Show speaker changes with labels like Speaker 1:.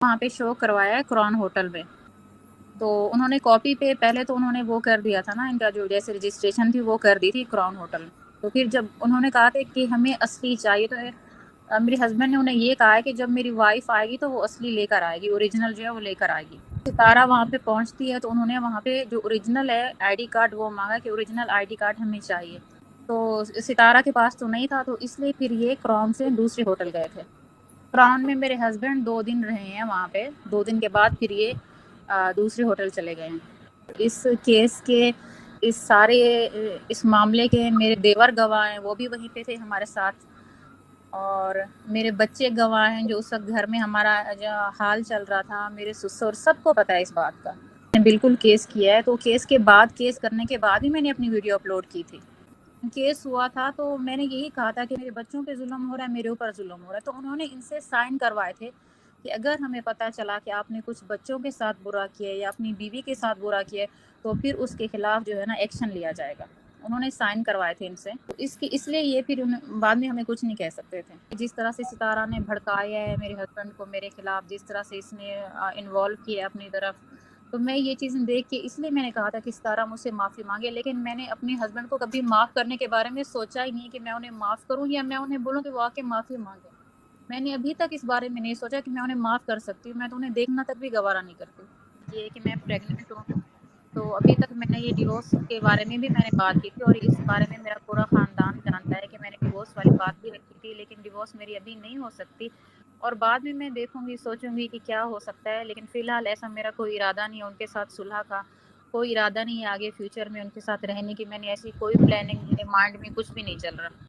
Speaker 1: وہاں پہ شو کروایا ہے کرون ہوٹل میں، تو انہوں نے کاپی پہ پہلے تو انہوں نے وہ کر دیا تھا نا، ان کا جو جیسے رجسٹریشن تھی وہ کر دی تھی کرون ہوٹل میں، تو پھر جب انہوں نے کہا تھا کہ ہمیں اصلی چاہیے، تو میرے ہسبینڈ نے انہیں یہ کہا ہے کہ جب میری وائف آئے گی تو وہ اصلی لے کر آئے گی، اوریجنل جو ہے وہ لے کر آئے گی۔ ستارہ وہاں پہ پہنچتی ہے تو انہوں نے وہاں پہ جو اوریجنل ہے آئی ڈی کارڈ وہ مانگا کہ اوریجنل آئی ڈی کارڈ ہمیں چاہیے، تو ستارہ کے پاس تو نہیں تھا، تو اس لیے پھر یہ کرون سے دوسرے ہوٹل گئے تھے۔ کرون میں میرے ہسبینڈ 2 دن رہے ہیں وہاں پہ، 2 دن کے بعد پھر یہ دوسرے ہوٹل چلے گئے ہیں۔ اس کیس کے اس معاملے کے میرے دیور گواہ ہیں، وہ بھی وہیں پہ تھے ہمارے ساتھ، اور میرے بچے گواہ ہیں جو اس وقت گھر میں ہمارا جو حال چل رہا تھا، میرے سسر، سب کو پتہ ہے اس بات کا۔ میں نے بالکل کیس کیا ہے، تو کیس کرنے کے بعد ہی میں نے اپنی ویڈیو اپلوڈ کی تھی۔ کیس ہوا تھا تو میں نے یہی کہا تھا کہ میرے بچوں پہ ظلم ہو رہا ہے، میرے اوپر ظلم ہو رہا ہے، تو انہوں نے ان سے سائن کروائے تھے کہ اگر ہمیں پتہ چلا کہ آپ نے کچھ بچوں کے ساتھ برا کیا ہے یا اپنی بیوی کے ساتھ برا کیا ہے تو پھر اس کے خلاف جو ہے نا ایکشن لیا جائے گا۔ انہوں نے سائن کروائے تھے ان سے، تو اس لیے یہ پھر بعد میں ہمیں کچھ نہیں کہہ سکتے تھے۔ جس طرح سے ستارہ نے بھڑکایا ہے میرے ہسبینڈ کو میرے خلاف، جس طرح سے اس نے انوالو کیا اپنی طرف، تو میں یہ چیزیں دیکھ کے اس لیے میں نے کہا تھا کہ ستارہ مجھ سے معافی مانگے، لیکن میں نے اپنے ہسبینڈ کو کبھی معاف کرنے کے بارے میں سوچا ہی نہیں کہ میں انہیں معاف کروں یا میں انہیں بولوں کہ وہ آ کے معافی مانگے۔ میں نے ابھی تک اس بارے میں نہیں سوچا کہ میں انہیں معاف کر سکتی ہوں، میں تو انہیں دیکھنا تک بھی گوارا نہیں کرتی۔ یہ کہ میں پریگننٹ ہوں، تو ابھی تک میں نے یہ ڈیورس کے بارے میں بھی میں نے بات کی تھی، اور اس بارے میں میرا پورا خاندان جانتا ہے کہ میں نے ڈیورس والی بات بھی رکھی تھی، لیکن ڈیورس میری ابھی نہیں ہو سکتی، اور بعد میں دیکھوں گی، سوچوں گی کہ کیا ہو سکتا ہے، لیکن فی الحال ایسا میرا کوئی ارادہ نہیں ہے ان کے ساتھ صلح کا، کوئی ارادہ نہیں ہے آگے فیوچر میں ان کے ساتھ رہنے کی، میں نے ایسی کوئی پلاننگ، میرے مائنڈ میں کچھ بھی نہیں چل رہا۔